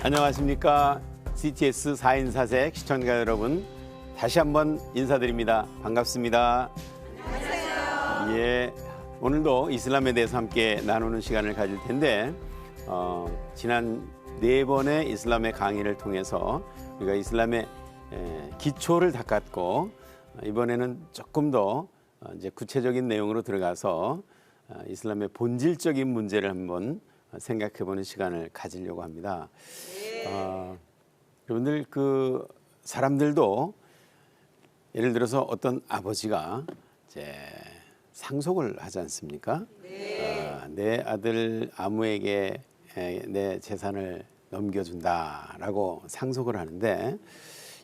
안녕하십니까. CTS 4인 사색 시청자 여러분, 다시 한번 인사드립니다. 반갑습니다. 안녕하세요. 예, 오늘도 이슬람에 대해서 함께 나누는 시간을 가질 텐데 지난 4번의 이슬람의 강의를 통해서 우리가 이슬람의 기초를 닦았고, 이번에는 조금 더 이제 구체적인 내용으로 들어가서 이슬람의 본질적인 문제를 한번 생각해보는 시간을 가지려고 합니다. 여러분들 그 사람들도 예를 들어서 어떤 아버지가 이제 상속을 하지 않습니까? 내 아들 아무에게 내 재산을 넘겨준다라고 상속을 하는데,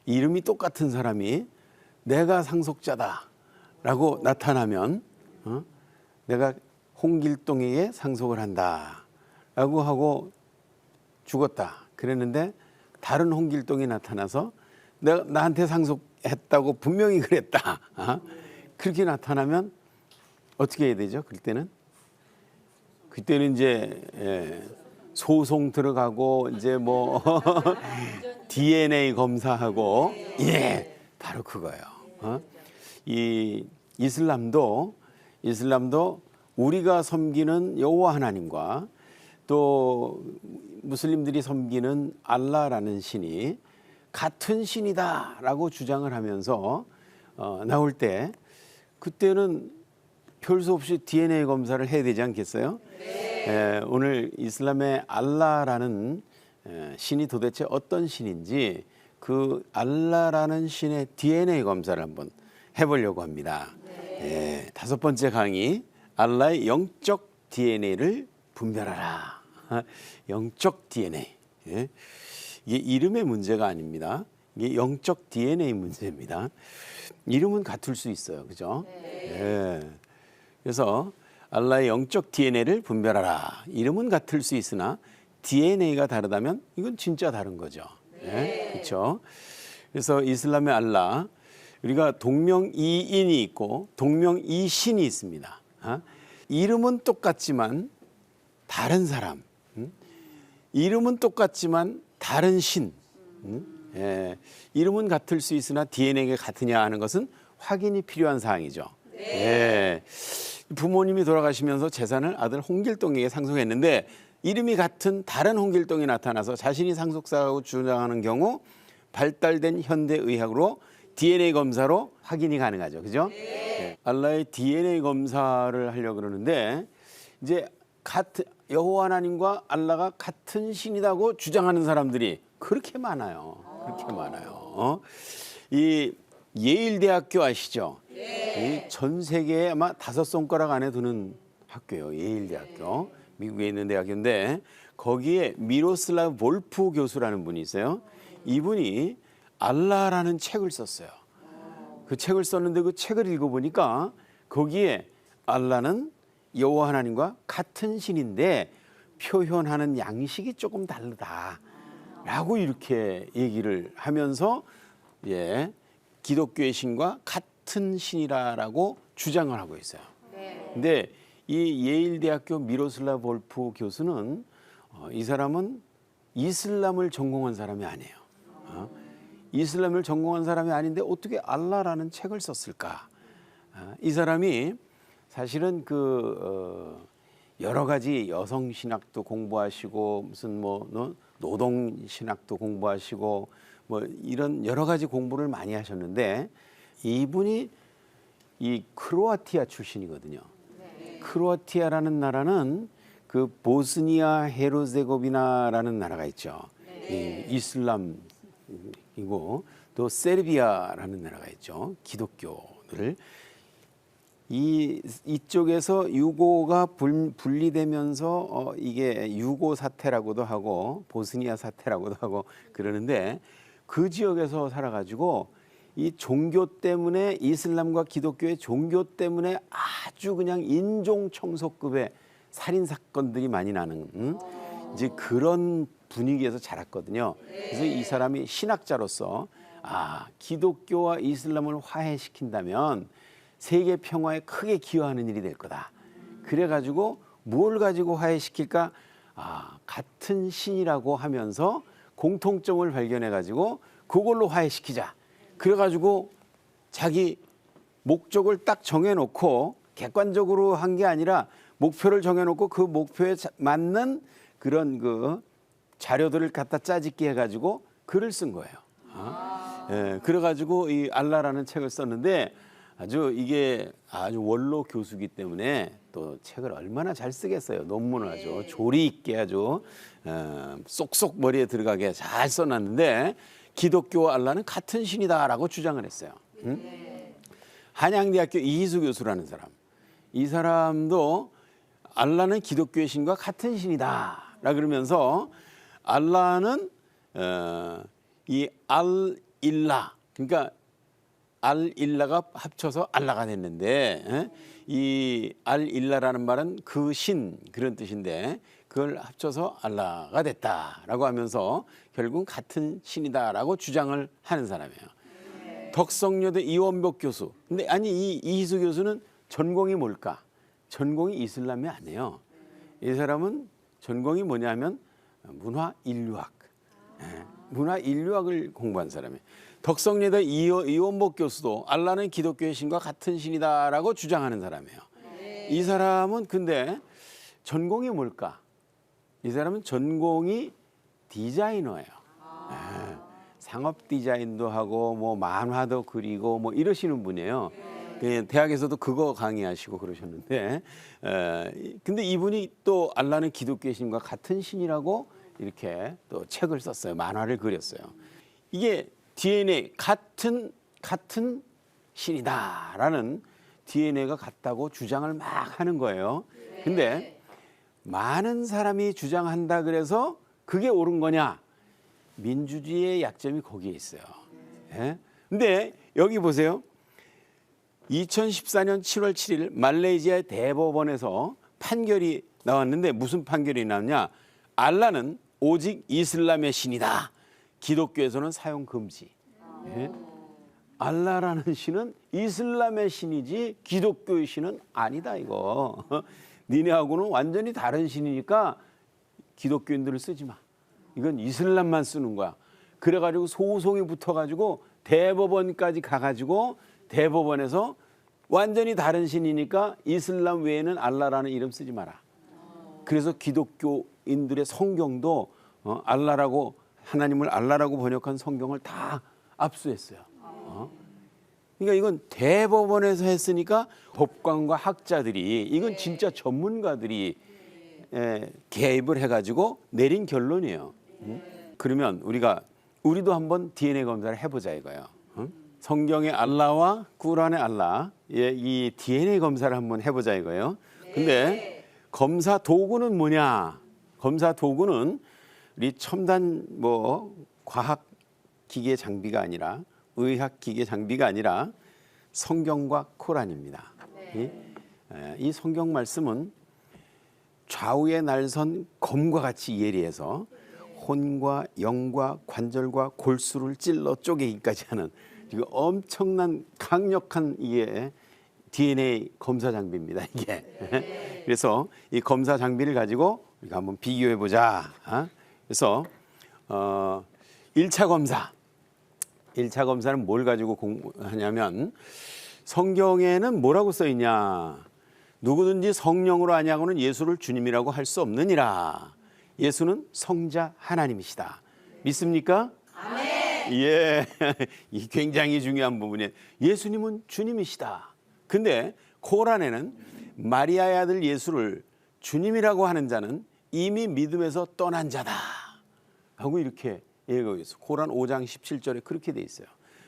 이름이 똑같은 사람이 내가 상속자다라고 나타나면 내가 홍길동에게 상속을 한다라고 하고 죽었다 그랬는데, 다른 홍길동이 나타나서 내가 나한테 상속했다고 분명히 그랬다. 그렇게 나타나면 어떻게 해야 되죠? 그때는 이제 소송 들어가고 이제 뭐 DNA 검사하고, 예, 바로 그거예요. 이 이슬람도 우리가 섬기는 여호와 하나님과 또 무슬림들이 섬기는 알라라는 신이 같은 신이다라고 주장을 하면서 나올 때, 그때는 별 수 없이 DNA 검사를 해야 되지 않겠어요? 네. 오늘 이슬람의 알라라는 신이 도대체 어떤 신인지, 그 알라라는 신의 DNA 검사를 한번 해보려고 합니다. 네. 5번째 강의, 알라의 영적 DNA를 분별하라. 영적 DNA. 예. 이게 이름의 문제가 아닙니다. 이게 영적 DNA 문제입니다. 이름은 같을 수 있어요, 그죠? 예. 그래서 알라의 영적 DNA를 분별하라. 이름은 같을 수 있으나 DNA가 다르다면 이건 진짜 다른 거죠. 예. 그렇죠? 그래서 이슬람의 알라, 우리가 동명이인이 있고 동명이신이 있습니다. 이름은 똑같지만 다른 사람, 이름은 똑같지만 다른 신. 예. 이름은 같을 수 있으나 DNA가 같으냐 하는 것은 확인이 필요한 사항이죠. 예. 부모님이 돌아가시면서 재산을 아들 홍길동에게 상속했는데, 이름이 같은 다른 홍길동이 나타나서 자신이 상속사라고 주장하는 경우 발달된 현대의학으로 DNA 검사로 확인이 가능하죠. 그죠? 네. 알라의 DNA 검사를 하려고 그러는데, 이제 여호와 하나님과 알라가 같은 신이라고 주장하는 사람들이 그렇게 많아요. 이 예일 대학교 아시죠? 네. 전 세계에 아마 5손가락 안에 드는 학교예요. 예일 대학교. 미국에 있는 대학교인데, 거기에 미로슬라브 볼프 교수라는 분이 있어요. 이분이 알라라는 책을 썼어요. 그 책을 썼는데, 그 책을 읽어보니까 거기에 알라는 여호와 하나님과 같은 신인데 표현하는 양식이 조금 다르다라고 이렇게 얘기를 하면서, 예, 기독교의 신과 같은 신이라고 주장을 하고 있어요. 근데 이 예일 대학교 미로슬라 볼프 교수는 이 사람은 이슬람을 전공한 사람이 아니에요. 이슬람을 전공한 사람이 아닌데 어떻게 알라라는 책을 썼을까? 이 사람이 사실은 여러 가지 여성 신학도 공부하시고, 무슨 노동 신학도 공부하시고, 이런 여러 가지 공부를 많이 하셨는데, 이분이 이 크로아티아 출신이거든요. 크로아티아라는 나라는 그 보스니아 헤르제고비나라는 나라가 있죠. 이슬람이고, 또 세르비아라는 나라가 있죠. 기독교를. 이쪽에서 유고가 분리되면서 이게 유고 사태라고도 하고 보스니아 사태라고도 하고 그러는데, 그 지역에서 살아가지고 이 종교 때문에, 이슬람과 기독교의 종교 때문에 아주 그냥 인종 청소급의 살인 사건들이 많이 나는 이제 그런 분위기에서 자랐거든요. 그래서 이 사람이 신학자로서 기독교와 이슬람을 화해시킨다면 세계 평화에 크게 기여하는 일이 될 거다. 그래가지고 뭘 가지고 화해시킬까? 같은 신이라고 하면서 공통점을 발견해가지고 그걸로 화해시키자. 그래가지고 자기 목적을 딱 정해놓고 객관적으로 한 게 아니라 목표를 정해놓고 그 목표에 맞는 그런 그 자료들을 갖다 짜집기 해가지고 글을 쓴 거예요. 예, 그래가지고 이 알라라는 책을 썼는데 이게 아주 원로 교수기 때문에 또 책을 얼마나 잘 쓰겠어요. 논문을 아주 조리 있게 아주 쏙쏙 머리에 들어가게 잘 써놨는데 기독교와 알라는 같은 신이다라고 주장을 했어요. 한양대학교 이희수 교수라는 사람. 이 사람도 알라는 기독교의 신과 같은 신이다라 그러면서 알라는 이 알일라 그러니까 알일라가 합쳐서 알라가 됐는데 이 알일라라는 말은 그 신 그런 뜻인데 그걸 합쳐서 알라가 됐다라고 하면서 결국 같은 신이다라고 주장을 하는 사람이에요. 덕성여대 이원복 교수. 근데 아니 이 이희수 교수는 전공이 뭘까? 전공이 이슬람이 아니에요. 이 사람은 전공이 뭐냐면 문화 인류학. 문화 인류학을 공부한 사람이에요. 덕성여대 이원복 교수도 알라는 기독교의 신과 같은 신이다라고 주장하는 사람이에요. 이 사람은 근데 전공이 뭘까? 이 사람은 전공이 디자이너예요. 상업 디자인도 하고 뭐 만화도 그리고 뭐 이러시는 분이에요. 대학에서도 그거 강의하시고 그러셨는데 근데 이분이 또 알라는 기독교의 신과 같은 신이라고 이렇게 또 책을 썼어요. 만화를 그렸어요. 이게 DNA 같은 신이다라는 DNA가 같다고 주장을 막 하는 거예요. 근데 많은 사람이 주장한다 그래서 그게 옳은 거냐? 민주주의의 약점이 거기에 있어요. 예? 근데 여기 보세요. 2014년 7월 7일 말레이시아의 대법원에서 판결이 나왔는데 무슨 판결이 나왔냐? 알라는 오직 이슬람의 신이다. 기독교에서는 사용 금지. 예? 알라라는 신은 이슬람의 신이지 기독교의 신은 아니다 이거. 니네하고는 완전히 다른 신이니까 기독교인들을 쓰지 마. 이건 이슬람만 쓰는 거야. 그래가지고 소송이 붙어가지고 대법원까지 가가지고 대법원에서 완전히 다른 신이니까 이슬람 외에는 알라라는 이름 쓰지 마라. 그래서 기독교인들의 성경도 알라라고 하나님을 알라라고 번역한 성경을 다 압수했어요. 그러니까 이건 대법원에서 했으니까 법관과 학자들이 이건 진짜 전문가들이 개입을 해가지고 내린 결론이에요. 그러면 우리도 한번 DNA 검사를 해보자 이거예요. 성경의 알라와 꾸란의 알라 이 DNA 검사를 한번 해보자 이거예요. 근데 검사 도구는 뭐냐? 검사 도구는 우리 첨단 뭐 과학 기계 장비가 아니라 의학 기계 장비가 아니라 성경과 코란입니다. 이 성경 말씀은 좌우의 날선 검과 같이 예리해서 혼과 영과 관절과 골수를 찔러 쪼개기까지 하는 이거 엄청난 강력한 이게 DNA 검사 장비입니다. 이게 그래서 이 검사 장비를 가지고 우리가 한번 비교해 보자. 그래서 1차 검사. 1차 검사는 뭘 가지고 공부하냐면 성경에는 뭐라고 써 있냐? 누구든지 성령으로 아니하고는 예수를 주님이라고 할 수 없느니라. 예수는 성자 하나님이시다. 믿습니까? 아멘. 예, 이 굉장히 중요한 부분이에요. 예수님은 주님이시다. 근데 코란에는 마리아의 아들 예수를 주님이라고 하는 자는 이미 믿음에서 떠난 자다 하고 이렇게 얘기하고 있어요. 코란 5장 17절에 그렇게 돼 있어요.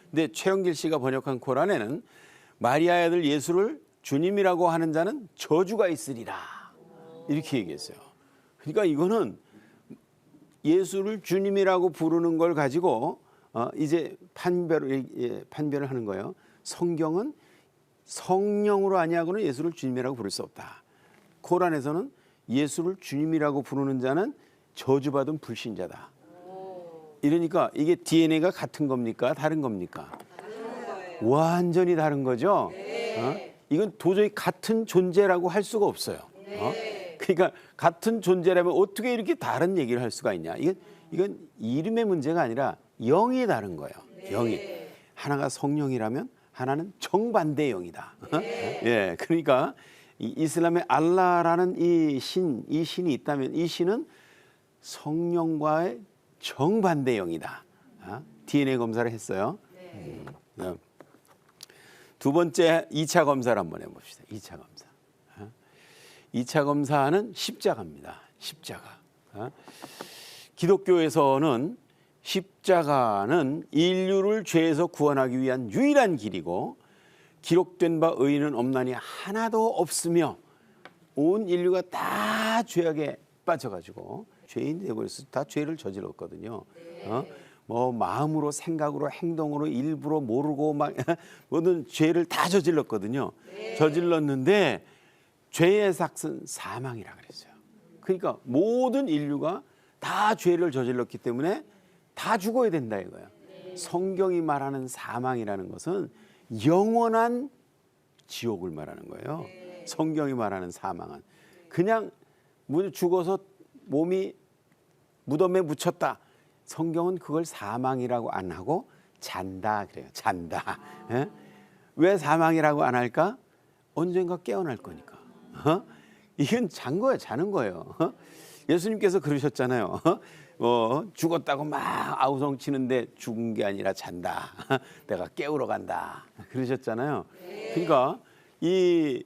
근데 최영길 씨가 번역한 코란에는 마리아의 아들 예수를 주님이라고 하는 자는 저주가 있으리라 이렇게 얘기했어요. 그러니까 이거는 예수를 주님이라고 부르는 걸 가지고 이제 판별을 하는 거예요. 성경은 성령으로 아니하고는 예수를 주님이라고 부를 수 없다. 코란에서는 예수를 주님이라고 부르는 자는 저주받은 불신자다. 이러니까 이게 DNA가 같은 겁니까? 다른 겁니까? 완전히 다른 거죠. 이건 도저히 같은 존재라고 할 수가 없어요. 그러니까 같은 존재라면 어떻게 이렇게 다른 얘기를 할 수가 있냐? 이건 이름의 문제가 아니라 영이 다른 거예요. 영이. 하나가 성령이라면 하나는 정반대의 영이다. 예, 그러니까 이 이슬람의 알라라는 이 신이 있다면 이 신은 성령과의 정반대 영이다. DNA 검사를 했어요. 두 번째 2차 검사를 한번 해봅시다. 2차 검사. 2차 검사는 십자가입니다. 십자가. 기독교에서는 십자가는 인류를 죄에서 구원하기 위한 유일한 길이고 기록된 바 의인은 없나니 하나도 없으며 온 인류가 다 죄악에 빠져가지고 죄인이 되어버려서 다 죄를 저질렀거든요. 뭐 마음으로 생각으로 행동으로 일부러 모르고 막 모든 죄를 다 저질렀거든요. 저질렀는데 죄의 삭은 사망이라 그랬어요. 그러니까 모든 인류가 다 죄를 저질렀기 때문에 다 죽어야 된다 이거예요. 성경이 말하는 사망이라는 것은 영원한 지옥을 말하는 거예요. 성경이 말하는 사망은 그냥 죽어서 몸이 무덤에 묻혔다. 성경은 그걸 사망이라고 안 하고 잔다 그래요. 잔다. 예? 왜 사망이라고 안 할까? 언젠가 깨어날 거니까. 이건 잔 거예요. 자는 거예요. 예수님께서 그러셨잖아요. 죽었다고 막 아우성 치는데 죽은 게 아니라 잔다. 내가 깨우러 간다. 그러셨잖아요. 그러니까 이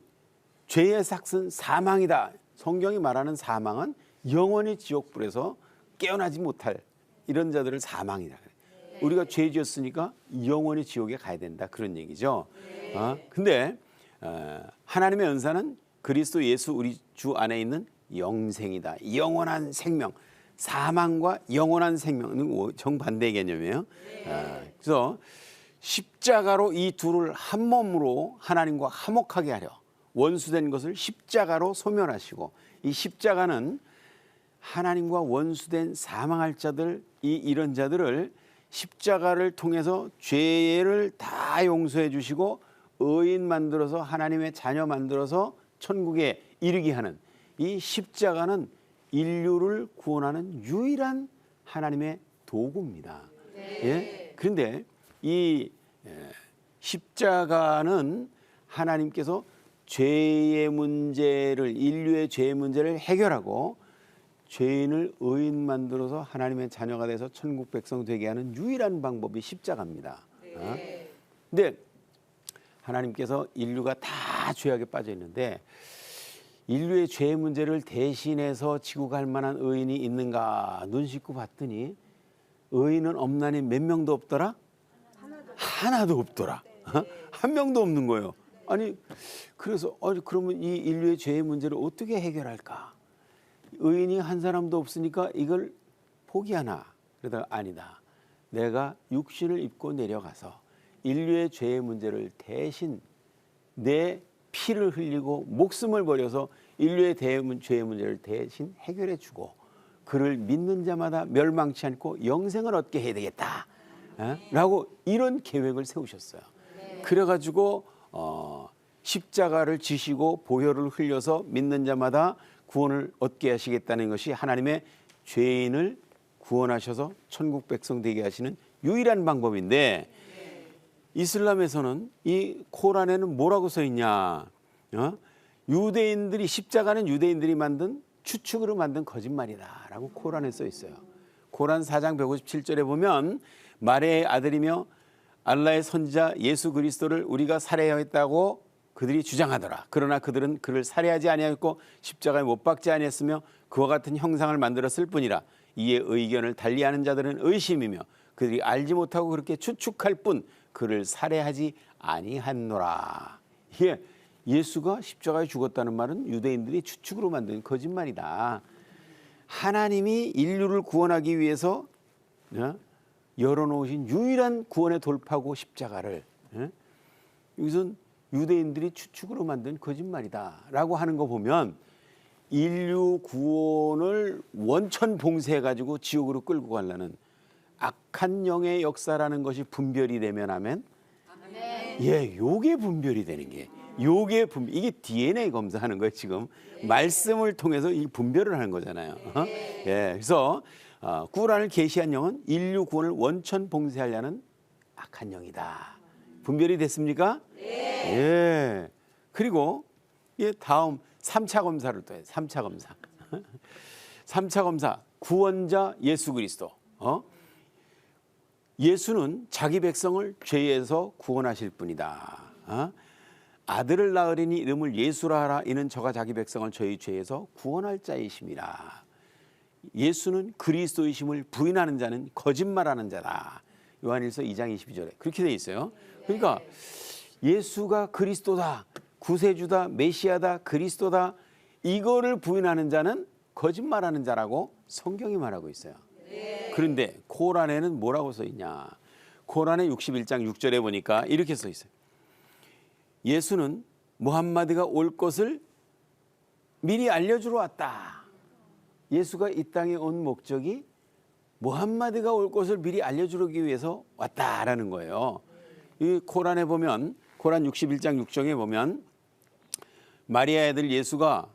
죄의 삭은 사망이다. 성경이 말하는 사망은 영원히 지옥불에서 깨어나지 못할 이런 자들을 사망이라 그래요. 우리가 죄 지었으니까 영원히 지옥에 가야 된다. 그런 얘기죠. 근데 하나님의 은사는 그리스도 예수 우리 주 안에 있는 영생이다. 영원한 생명. 사망과 영원한 생명은 정반대 개념이에요. 그래서 십자가로 이 둘을 한 몸으로 하나님과 화목하게 하려 원수된 것을 십자가로 소멸하시고 이 십자가는 하나님과 원수된 사망할 자들 이런 자들을 십자가를 통해서 죄를 다 용서해 주시고 의인 만들어서 하나님의 자녀 만들어서 천국에 이르게 하는 이 십자가는 인류를 구원하는 유일한 하나님의 도구입니다. 예? 그런데 이 십자가는 하나님께서 죄의 문제를 인류의 죄의 문제를 해결하고 죄인을 의인 만들어서 하나님의 자녀가 돼서 천국 백성 되게 하는 유일한 방법이 십자가입니다. 근데 하나님께서 인류가 다 죄악에 빠져 있는데 인류의 죄 문제를 대신해서 지고 갈 만한 의인이 있는가 눈 씻고 봤더니 의인은 없나니 몇 명도 없더라? 하나도 없더라. 한 명도 없는 거예요. 아니 그래서 그러면 이 인류의 죄의 문제를 어떻게 해결할까? 의인이 한 사람도 없으니까 이걸 포기하나? 그러다가 아니다. 내가 육신을 입고 내려가서 인류의 죄의 문제를 대신 내 피를 흘리고 목숨을 버려서 인류의 죄의 문제를 대신 해결해 주고 그를 믿는 자마다 멸망치 않고 영생을 얻게 해야 되겠다. 라고 이런 계획을 세우셨어요. 그래가지고 십자가를 지시고 보혈을 흘려서 믿는 자마다 구원을 얻게 하시겠다는 것이 하나님의 죄인을 구원하셔서 천국 백성 되게 하시는 유일한 방법인데 이슬람에서는 이 코란에는 뭐라고 써 있냐? 유대인들이 십자가는 유대인들이 만든 추측으로 만든 거짓말이다라고 코란에 써 있어요. 코란 4장 157절에 보면 마리아의 아들이며 알라의 선지자 예수 그리스도를 우리가 살해하였다고 그들이 주장하더라. 그러나 그들은 그를 살해하지 아니하였고 십자가에 못 박지 아니했으며 그와 같은 형상을 만들었을 뿐이라. 이에 의견을 달리하는 자들은 의심이며 그들이 알지 못하고 그렇게 추측할 뿐 그를 살해하지 아니하노라. 이게 예수가 십자가에 죽었다는 말은 유대인들이 추측으로 만든 거짓말이다. 하나님이 인류를 구원하기 위해서 열어놓으신 유일한 구원의 돌파구 십자가를 여기서 유대인들이 추측으로 만든 거짓말이다라고 하는 거 보면 인류 구원을 원천 봉쇄해가지고 지옥으로 끌고 가려는 악한 영의 역사라는 것이 분별이 되면 하면 요게 분별이 되는 게 이게 DNA 검사하는 거예요. 지금 말씀을 통해서 이 분별을 하는 거잖아요. 그래서 꾸란을 계시한 영은 인류 구원을 원천 봉쇄하려는 악한 영이다. 분별이 됐습니까? 네. 예. 그리고 다음 3차 검사를 또 해요. 3차 검사. 3차 검사 구원자 예수 그리스도. 예수는 자기 백성을 죄에서 구원하실 분이다. 아들을 낳으리니 이름을 예수라 하라. 이는 저가 자기 백성을 저희 죄에서 구원할 자이심이라. 예수는 그리스도이심을 부인하는 자는 거짓말하는 자다. 요한일서 2장 22절에 그렇게 돼 있어요. 그러니까 예수가 그리스도다, 구세주다, 메시아다, 그리스도다, 이거를 부인하는 자는 거짓말하는 자라고 성경이 말하고 있어요. 그런데 코란에는 뭐라고 써 있냐? 코란의 61장 6절에 보니까 이렇게 써 있어요. 예수는 무함마드가 올 것을 미리 알려주러 왔다. 예수가 이 땅에 온 목적이 무함마드가 올 것을 미리 알려주기 위해서 왔다라는 거예요. 이 코란에 보면, 코란 61장 6절에 보면 마리아의 아들 예수가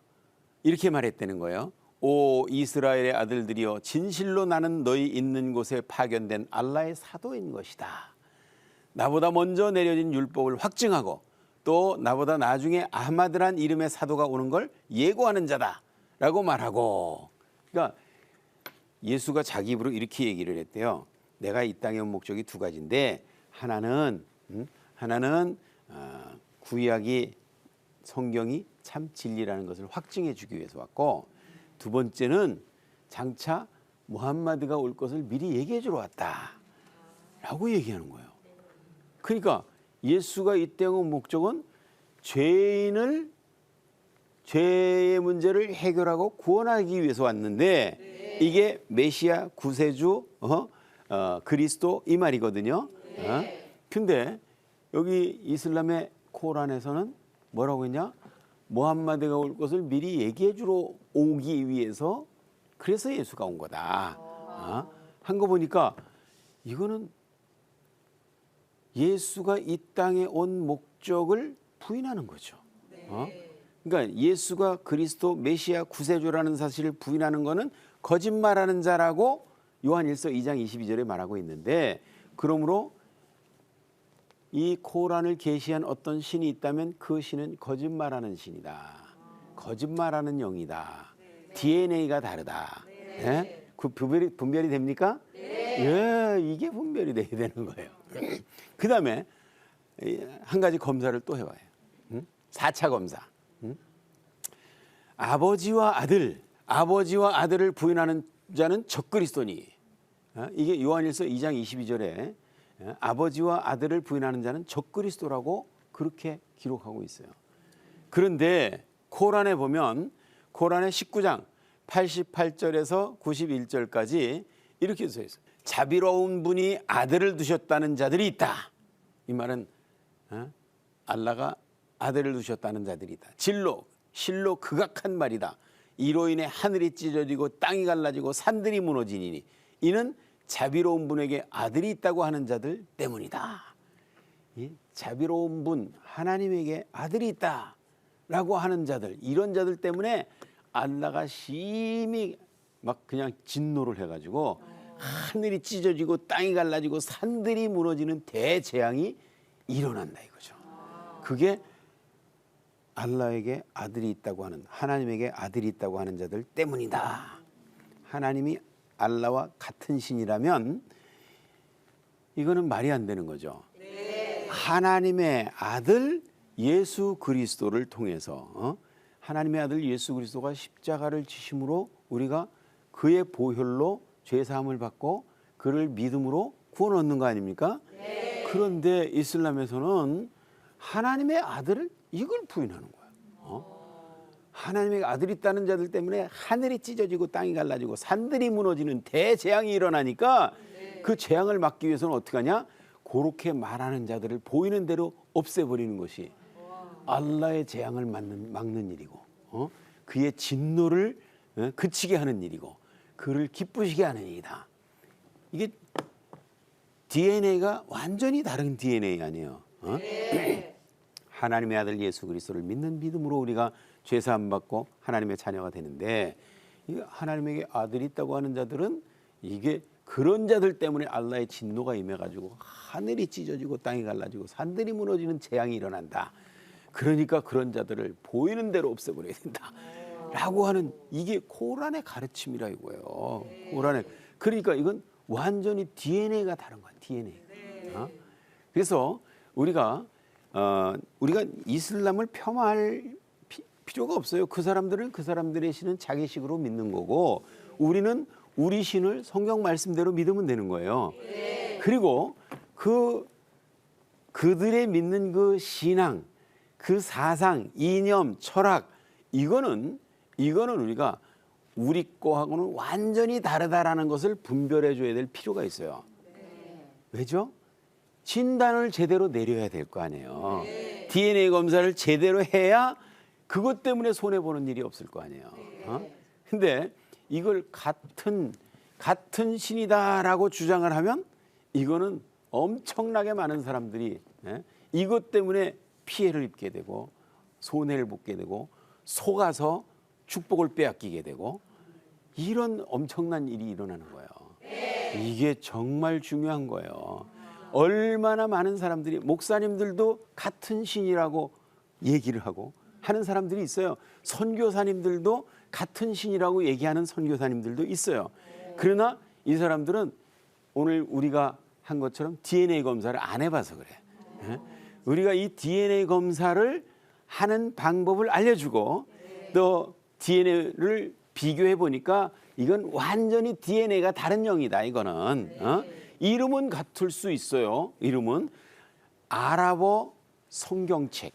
이렇게 말했다는 거예요. 오 이스라엘의 아들들이여, 진실로 나는 너희 있는 곳에 파견된 알라의 사도인 것이다. 나보다 먼저 내려진 율법을 확증하고 또 나보다 나중에 아하마드란 이름의 사도가 오는 걸 예고하는 자다라고 말하고, 그러니까 예수가 자기 입으로 이렇게 얘기를 했대요. 내가 이 땅에 온 목적이 두 가지인데, 하나는 구약이 성경이 참 진리라는 것을 확증해 주기 위해서 왔고, 두 번째는 장차 무함마드가 올 것을 미리 얘기해 주러 왔다라고 얘기하는 거예요. 그러니까 예수가 이 땅에 온 목적은 죄의 문제를 해결하고 구원하기 위해서 왔는데, 이게 메시아, 구세주, 그리스도 이 말이거든요. 근데 여기 이슬람의 코란에서는 뭐라고 했냐? 무함마드가 올 것을 미리 얘기해 주러 오기 위해서, 그래서 예수가 온 거다. 한 거 보니까 이거는 예수가 이 땅에 온 목적을 부인하는 거죠. 그러니까 예수가 그리스도, 메시아, 구세주라는 사실을 부인하는 거는 거짓말하는 자라고 요한일서 2장 22절에 말하고 있는데, 그러므로 이 코란을 계시한 어떤 신이 있다면 그 신은 거짓말하는 신이다. 거짓말하는 영이다. DNA가 다르다. 네? 그 분별이 됩니까? 예, 이게 분별이 돼야 되는 거예요. 그 다음에 한 가지 검사를 또 해봐요. 4차 검사. 아버지와 아들을 부인하는 자는 적그리스도니. 이게 요한일서 2장 22절에 아버지와 아들을 부인하는 자는 적그리스도라고 그렇게 기록하고 있어요. 그런데 코란에 보면, 코란의 19장 88절에서 91절까지 이렇게 써 있어요. 자비로운 분이 아들을 두셨다는 자들이 있다. 이 말은 알라가 아들을 두셨다는 자들이 있다. 실로 극악한 말이다. 이로 인해 하늘이 찢어지고 땅이 갈라지고 산들이 무너지니 이는 자비로운 분에게 아들이 있다고 하는 자들 때문이다. 이 자비로운 분, 하나님에게 아들이 있다라고 하는 자들, 이런 자들 때문에 알라가 심히 막 그냥 진노를 해가지고 하늘이 찢어지고 땅이 갈라지고 산들이 무너지는 대재앙이 일어난다 이거죠. 그게 알라에게 아들이 있다고 하는, 하나님에게 아들이 있다고 하는 자들 때문이다. 하나님이 알라와 같은 신이라면 이거는 말이 안 되는 거죠. 하나님의 아들 예수 그리스도를 통해서 하나님의 아들 예수 그리스도가 십자가를 지심으로 우리가 그의 보혈로 죄사함을 받고 그를 믿음으로 구원 얻는 거 아닙니까? 그런데 이슬람에서는 하나님의 아들을 이걸 부인하는 거예요. 하나님의 아들이 있다는 자들 때문에 하늘이 찢어지고 땅이 갈라지고 산들이 무너지는 대재앙이 일어나니까 그 재앙을 막기 위해서는 어떻게 하냐? 그렇게 말하는 자들을 보이는 대로 없애버리는 것이 알라의 재앙을 막는 일이고, 그의 진노를 그치게 하는 일이고, 그를 기쁘시게 하는 일이다. 이게 DNA가 완전히 다른 DNA 아니에요. 하나님의 아들 예수 그리스도를 믿는 믿음으로 우리가 죄사함 받고 하나님의 자녀가 되는데, 하나님에게 아들이 있다고 하는 자들은 이게 그런 자들 때문에 알라의 진노가 임해가지고 하늘이 찢어지고 땅이 갈라지고 산들이 무너지는 재앙이 일어난다. 그러니까 그런 자들을 보이는 대로 없애버려야 된다. 라고 하는 이게 코란의 가르침이라 이거예요. 코란의. 그러니까 이건 완전히 DNA가 다른 거야. DNA. 그래서 우리가 이슬람을 폄하할 필요가 없어요. 그 사람들은 그 사람들의 신은 자기 식으로 믿는 거고 우리는 우리 신을 성경 말씀대로 믿으면 되는 거예요. 그리고 그들의 믿는 그 신앙, 그 사상, 이념, 철학 이거는 우리가 우리 거하고는 완전히 다르다라는 것을 분별해 줘야 될 필요가 있어요. 왜죠? 진단을 제대로 내려야 될 거 아니에요. DNA 검사를 제대로 해야 그것 때문에 손해보는 일이 없을 거 아니에요. 근데 이걸 같은 신이다라고 주장을 하면 이거는 엄청나게 많은 사람들이 이것 때문에 피해를 입게 되고 손해를 보게 되고 속아서 축복을 빼앗기게 되고 이런 엄청난 일이 일어나는 거예요. 이게 정말 중요한 거예요. 얼마나 많은 사람들이 목사님들도 같은 신이라고 얘기를 하고 하는 사람들이 있어요. 선교사님들도 같은 신이라고 얘기하는 선교사님들도 있어요. 그러나 이 사람들은 오늘 우리가 한 것처럼 DNA 검사를 안 해봐서 그래. 우리가 이 DNA 검사를 하는 방법을 알려주고 또 DNA를 비교해 보니까 이건 완전히 DNA가 다른 영이다. 이거는 이름은 같을 수 있어요. 이름은 아랍어 성경책,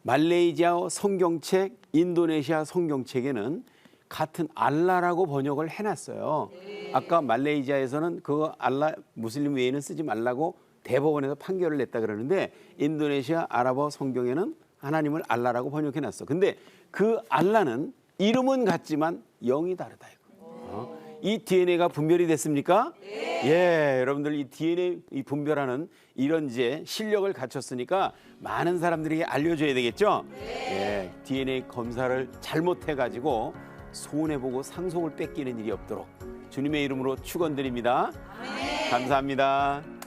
말레이시아어 성경책, 인도네시아 성경책에는 같은 알라라고 번역을 해놨어요. 아까 말레이시아에서는 그 알라 무슬림 외에는 쓰지 말라고 대법원에서 판결을 냈다 그러는데 인도네시아 아랍어 성경에는 하나님을 알라라고 번역해놨어. 근데 그 알라는 이름은 같지만 영이 다르다. 이 DNA가 분별이 됐습니까? 예, 여러분들 이 DNA 이 분별하는 이런 이제 실력을 갖췄으니까 많은 사람들에게 알려줘야 되겠죠? 예, DNA 검사를 잘못해가지고 손해보고 상속을 뺏기는 일이 없도록 주님의 이름으로 축원드립니다. 감사합니다.